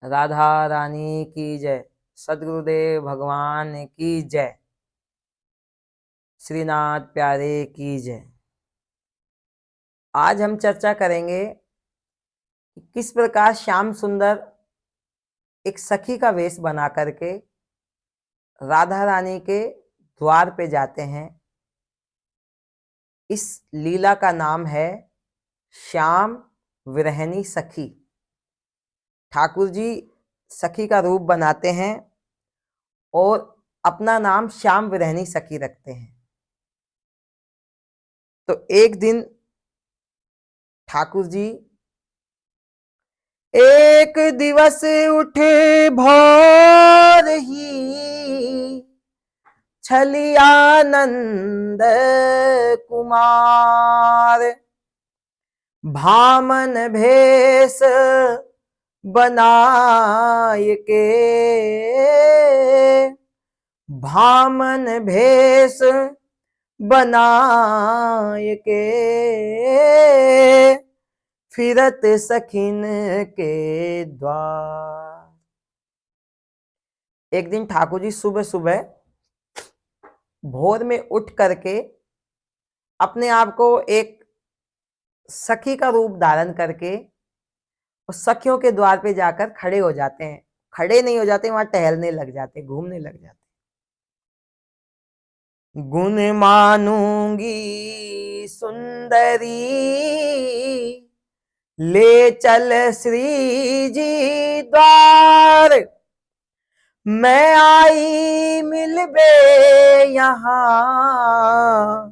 राधा रानी की जय। सद्गुरुदेव भगवान की जय। श्रीनाथ प्यारे की जय। आज हम चर्चा करेंगे कि किस प्रकार श्याम सुंदर एक सखी का वेश बना करके राधा रानी के द्वार पे जाते हैं। इस लीला का नाम है श्याम विरहिणी सखी। ठाकुर जी सखी का रूप बनाते हैं और अपना नाम श्याम विरहिणी सखी रखते हैं। तो एक दिन ठाकुर जी एक दिवस उठे भोर ही छलियानंद कुमार, भामन भेष बनाय के, भामन भेष बनाय के, फिरत सखिन के द्वार। एक दिन ठाकुर जी सुबह सुबह भोर में उठ करके अपने आप को एक सखी का रूप धारण करके उस सखियों के द्वार पे जाकर खड़े हो जाते हैं। खड़े नहीं हो जाते, वहां टहलने लग जाते, घूमने लग जाते। गुण मानूंगी सुंदरी, ले चल श्री जी द्वार, मैं आई मिलबे यहाँ,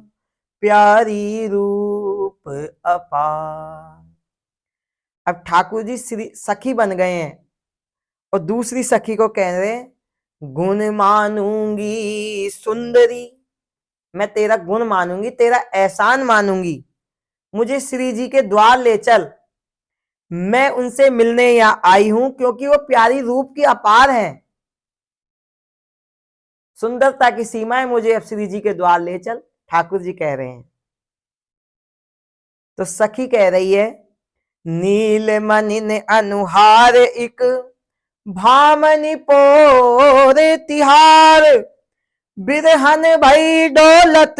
प्यारी रूप अपार। अब ठाकुर जी सखी बन गए हैं और दूसरी सखी को कह रहे, गुण मानूंगी सुंदरी, मैं तेरा गुण मानूंगी, तेरा एहसान मानूंगी, मुझे श्री जी के द्वार ले चल, मैं उनसे मिलने यहां आई हूं क्योंकि वो प्यारी रूप की अपार है, सुंदरता की सीमा है, मुझे अब श्री जी के द्वार ले चल। ठाकुर जी कह रहे हैं। तो सखी कह रही है, नील मनि ने अनुहार एक, भामनी पोर तिहार, बिरहन भई डोलत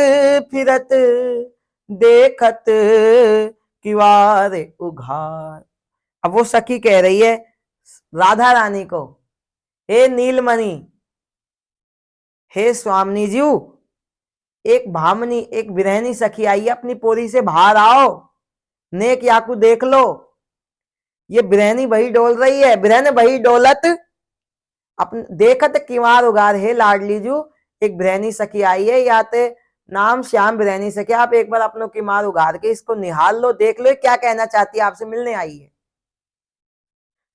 फिरत, देखत किवार उघार। अब वो सखी कह रही है राधा रानी को, हे नीलमणि, हे स्वामिनी जी, एक भामनी, एक बिरहनी सखी आई है, अपनी पोरी से बाहर आओ, नेक याकू देख लो, ये बिरहनी बही डोल रही है, बिरहन बही डोलत अपन देखत किवार उगार। हे लाडली जू, एक बिरहनी सखी आई है, या ते नाम श्याम बिरहनी सखी, आप एक बार अपनों किमार उगार के इसको निहाल लो, देख लो क्या कहना चाहती है, आपसे मिलने आई है।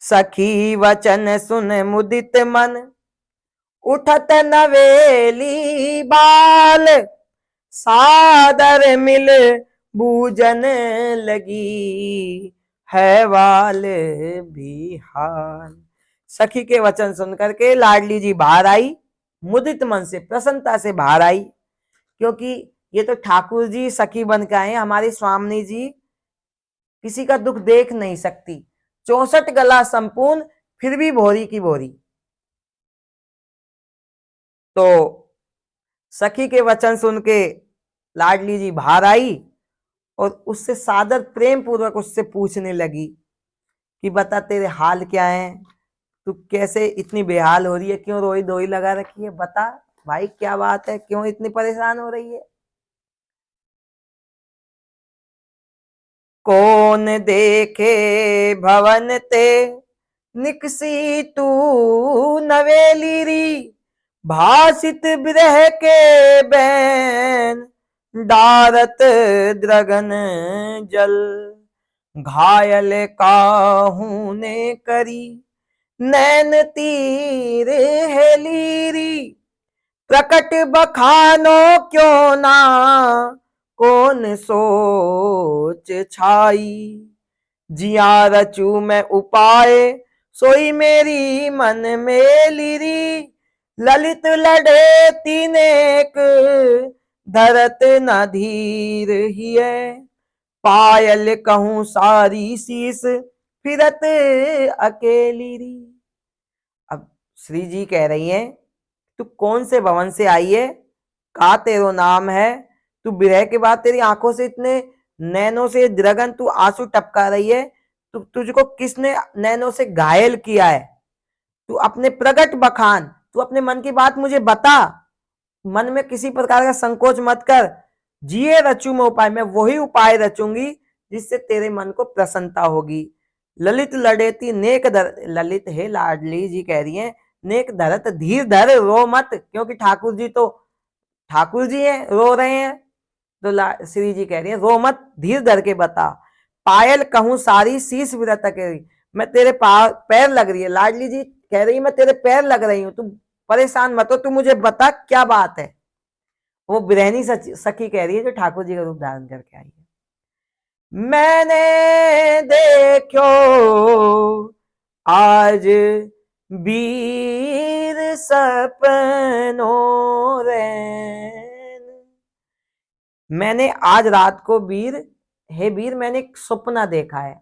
सखी वचन सुन मुदित मन, उठत नवेली बाल, सादर मिल बूजन लगी, है वाल बिहाल। सखी के वचन सुनकर के लाडली जी बाहर आई, मुदित मन से, प्रसन्नता से बाहर आई, क्योंकि ये तो ठाकुर जी सखी बन के आए, हमारी स्वामिनी जी किसी का दुख देख नहीं सकती, 64 गला संपूर्ण, फिर भी भोरी की भोरी। तो सखी के वचन सुन के लाडली जी बाहर आई और उससे सादर प्रेम पूर्वक उससे पूछने लगी कि बता तेरे हाल क्या है, तू कैसे इतनी बेहाल हो रही है, क्यों रोई धोई लगा रखी है, बता भाई क्या बात है, क्यों इतनी परेशान हो रही है। कौन देखे भवन ते, निकसी तू नवेली री, भासित विरह के बैन, डारत द्रगन जल, घायल काहू ने करी, नैन तीर हेलीरी, प्रकट बखानो क्यों ना, कौन सोच छाई, जिया रचू मैं उपाय, सोई मेरी मन मेलिरी, ललित लड़े तीनेक, धरत न धीर ही है, पायल कहूं सारी शीस, फिरत अकेली री। श्री जी कह रही हैं, तू कौन से भवन से आई है, का तेरो नाम है, तू विरह के बाद तेरी आंखों से इतने नैनों से द्रगन तू आंसू टपका रही है, तुझको किसने नैनों से घायल किया है, तू अपने प्रगट बखान, तू अपने मन की बात मुझे बता, मन में किसी प्रकार का संकोच मत कर, जिए रचू में उपाय, मैं वही उपाय रचूंगी जिससे तेरे मन को प्रसन्नता होगी। ललित लड़ेती नेक धर, ललित है लाडली जी कह रही हैं, नेक धरत धीर धर, रो मत, क्योंकि ठाकुर जी तो ठाकुर जी हैं, रो रहे हैं। तो श्री जी कह रही है, रो मत, धीर धर के बता, पायल कहूं सारी शीश विरत के, मैं तेरे पैर लग रही है, लाडली जी कह रही है मैं तेरे पैर लग रही हूं, तू परेशान मत हो, तू मुझे बता क्या बात है। वो बिरहनी सखी कह रही है जो ठाकुर जी का रूप धारण करके आई है। मैंने देखो आज वीर सपनों रैन, मैंने आज रात को वीर, हे वीर मैंने एक सपना देखा है।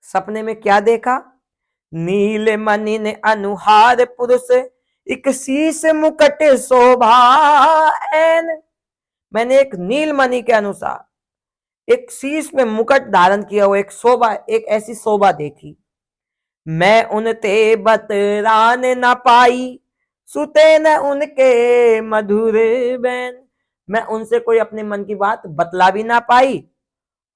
सपने में क्या देखा, नील मणि ने अनुहार पुरुष, एक शीश मुकट शोभा ऐन, मैंने एक नील मणि के अनुसार एक शीश में मुकट धारण किया हुआ एक शोभा, एक ऐसी शोभा देखी। मैं उनते बतरान न पाई, सुते न उनके मधुर बैन, मैं उनसे कोई अपने मन की बात बतला भी ना पाई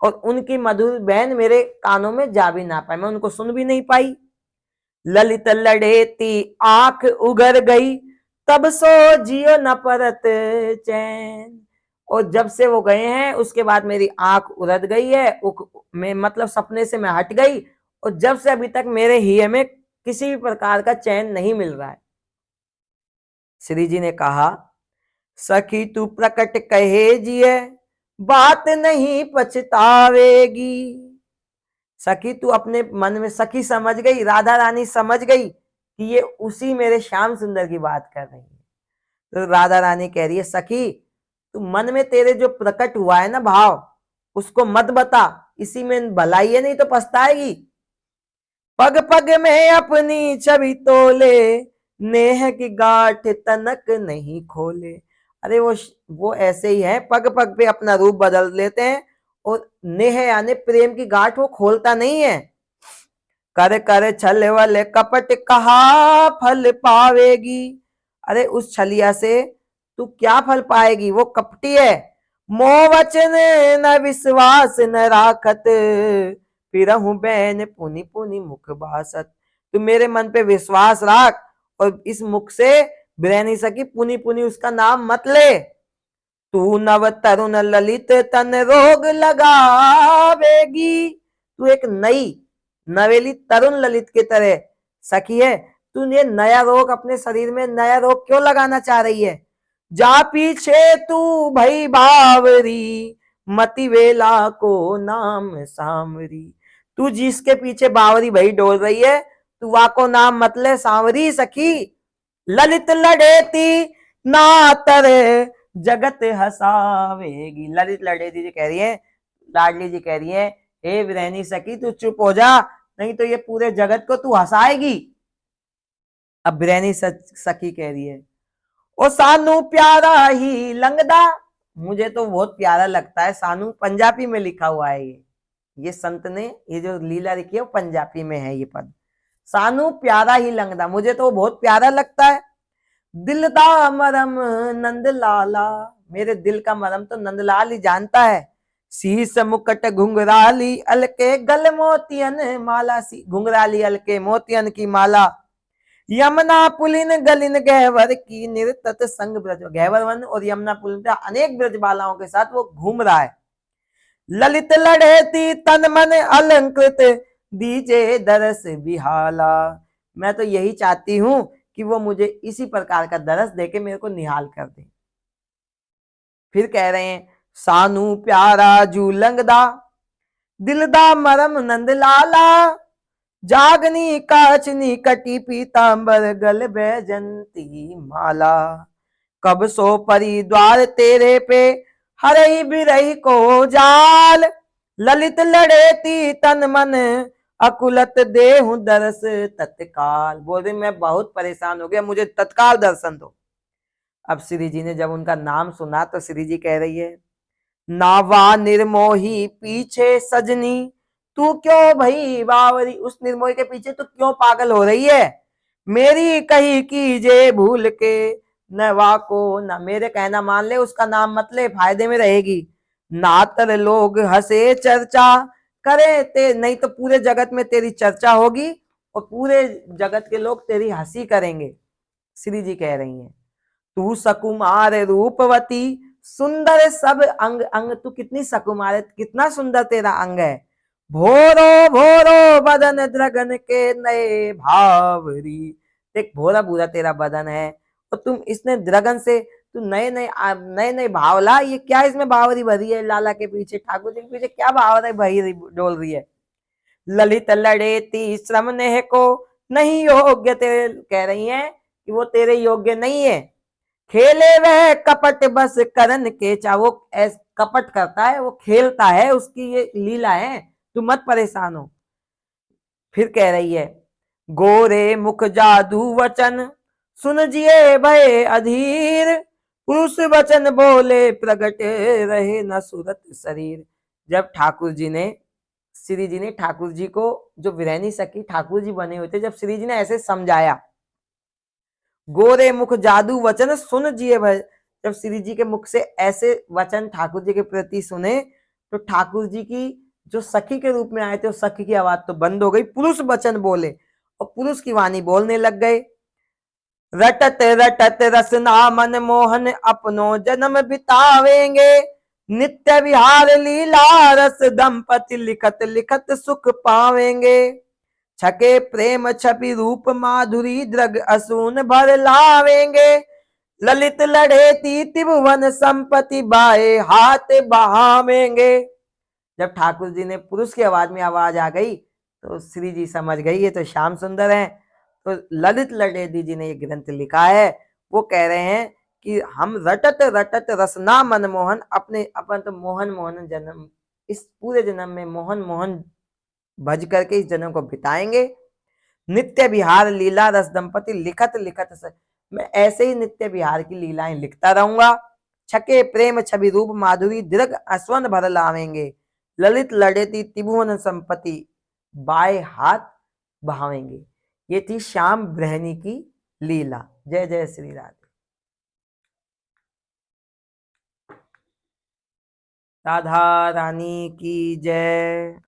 और उनकी मधुर बैन मेरे कानों में जा भी ना पाई, मैं उनको सुन भी नहीं पाई। ललित लड़ेती आंख उगर गई, तब सो जियो न परत चैन, और जब से वो गए हैं उसके बाद मेरी आंख उलझ गई है, मैं मतलब सपने से मैं हट गई, और जब से अभी तक मेरे हिये में किसी भी प्रकार का चैन नहीं मिल रहा है। श्री जी ने कहा, सखी तू प्रकट कहे जिए, बात नहीं पछतावेगी, सखी तू अपने मन में, सखी समझ गई, राधा रानी समझ गई कि ये उसी मेरे श्याम सुंदर की बात कर रही है। तो राधा रानी कह रही है, सखी तू मन में तेरे जो प्रकट हुआ है ना भाव, उसको मत बता, इसी में भलाई है, नहीं तो पछताएगी। पग पग में अपनी छवि तोले, नेह की गांठ तनक नहीं खोले, अरे वो ऐसे ही है, पग पग पे अपना रूप बदल लेते हैं और नेह यानी प्रेम की गांठ वो खोलता नहीं है। कर कर छल वल कपट कहा फल पावेगी, अरे उस छलिया से तू क्या फल पाएगी, वो कपटी है। मोह वचन न विश्वास न राखत, फिरहूं बैन पुनि पुनि मुख बासत, तू मेरे मन पे विश्वास रख और इस मुख से बिरह नहीं सकी, पुनि पुनि उसका नाम मत ले। तू नव तरुण ललित तन रोग लगावेगी, तू एक नई नवेली तरुण ललित की तरह सखी है, तू ये नया रोग अपने शरीर में नया रोग क्यों लगाना चाह रही है। जा पीछे तू भई बावरी, मति वेला को नाम सांवरी, तू जिसके पीछे बावरी भई डोल रही है, तू वाको नाम मत ले सांवरी सखी। ललित लड़ेती ना तर जगत हसावेगी, ललित लड़ेती जी कह रही है, लाडली जी कह रही है, हे विरहनी सखी तू चुप हो जा, नहीं तो ये पूरे जगत को तू हंसाएगी। अब बिरहनी सखी कह रही है, ओ सानू प्यारा ही लंगदा, मुझे तो बहुत प्यारा लगता है, सानू पंजाबी में लिखा हुआ है, ये संत ने ये जो लीला लिखी है वो पंजाबी में है ये पद, सानू प्यारा ही लंगदा, मुझे तो बहुत प्यारा लगता है। दिलदा मरम नंद लाला, मेरे दिल का मरम तो नंदलाल ही जानता है। शीस मुकट घुंघराली अलके गल मोतियन माला, सी घुंघराली अलके मोतियन की माला। यमुना पुलिन गलिन गहवर की निर्तत संग ब्रज, गहवर वन और यमुना पुलिन अनेक ब्रज बालाओं के साथ वो घूम रहा है। ललित लड़ेती तन मन अलंकृत, दीजे दरस बिहाला, मैं तो यही चाहती हूं कि वो मुझे इसी प्रकार का दरस देके मेरे को निहाल कर दे। फिर कह रहे हैं, सानू प्यारा जू लंगदा, दिलदा मरम नंद लाला, जागनी काचनी कटी पीतांबर गल बैजंती माला। कब सो परी द्वार तेरे पे, हरई बिरही को जाल, ललित लड़ेती तन मन अकुलत देहु दरस तत्काल। बोल रही मैं बहुत परेशान हो गया, मुझे तत्काल दर्शन दो। अब श्री जी ने जब उनका नाम सुना तो श्री जी कह रही है, नावा निर्मोही पीछे सजनी, तू क्यों भई बावरी। उस निर्मोही के पीछे तू क्यों पागल हो रही है। मेरी कही कीजे भूल के, नवा को न मेरे कहना मान ले, उसका नाम मत ले, फायदे में रहेगी। नातर लोग हंसे चर्चा करे ते, नहीं तो पूरे जगत में तेरी चर्चा होगी और पूरे जगत के लोग तेरी हंसी करेंगे। श्री जी कह रही हैं, तू सकुमार रूपवती, सुंदर सब अंग अंग। तू कितनी सकुमार है, कितना सुंदर तेरा अंग है। भोरो भोरो बदन द्रगन के नए भावरी। देख भोरा भूरा तेरा बदन है और तुम इसने द्रगन से तू नए नए नए नए भावला। ये क्या इसमें भावरी भरी है, लाला के पीछे, ठाकुर जी के पीछे क्या भावरी भरी डोल रही है। ललित लड़ेती श्रम नेह को, नहीं योग्य तेरे, कह रही है कि वो तेरे योग्य नहीं है। खेले वह कपट बस करन के, चाहे वो कपट करता है, वो खेलता है, उसकी ये लीला है, तू मत परेशान हो। फिर कह रही है, गोरे मुख जादू वचन, सुन जिए भय अधीर। पुरुष वचन बोले प्रगट रहे न सूरत शरीर। जब ठाकुर जी ने, श्री जी ने ठाकुर जी को, जो विरहनी सखी ठाकुर जी बने हुए थे, जब श्री जी ने ऐसे समझाया, गोरे मुख जादू वचन सुन जिए भय। जब श्री जी के मुख से ऐसे वचन ठाकुर जी के प्रति सुने तो ठाकुर जी की जो सखी के रूप में आए थे, उस सखी की आवाज तो बंद हो गई, पुरुष वचन बोले और पुरुष की वाणी बोलने लग गए। रटत रटत रसना मन मोहन, अपनो जन्म बितावेंगे। नित्य विहार लीला रस, दंपति लिखत लिखत सुख पावेंगे। छके प्रेम छपि रूप माधुरी, द्रग असून भर लावेंगे। ललित लड़ेती त्रिभुवन, संपत्ति बाए हाथ बहावेंगे। जब ठाकुर जी ने पुरुष की आवाज में आवाज आ गई तो श्री जी समझ गई ये तो श्याम सुंदर है। तो ललित लड़ेती जी ने ये ग्रंथ लिखा है। वो कह रहे हैं कि हम रटत रटत रसना मनमोहन, अपने अपन तो मोहन मोहन जन्म, इस पूरे जन्म में मोहन मोहन भज करके इस जन्म को बिताएंगे। नित्य विहार लीला रस दंपति लिखत लिखत, मैं ऐसे ही नित्य विहार की लीलाएं लिखता रहूंगा। छके प्रेम छवि रूप माधुरी, दीर्घ अस्वन भर लावेंगे। ललित लड़ेती त्रिभुवन संपत्ति, बाएं हाथ बहावेंगे। ये थी श्याम ब्रह्मणी की लीला। जय जय श्री राधे। राधा रानी की जय।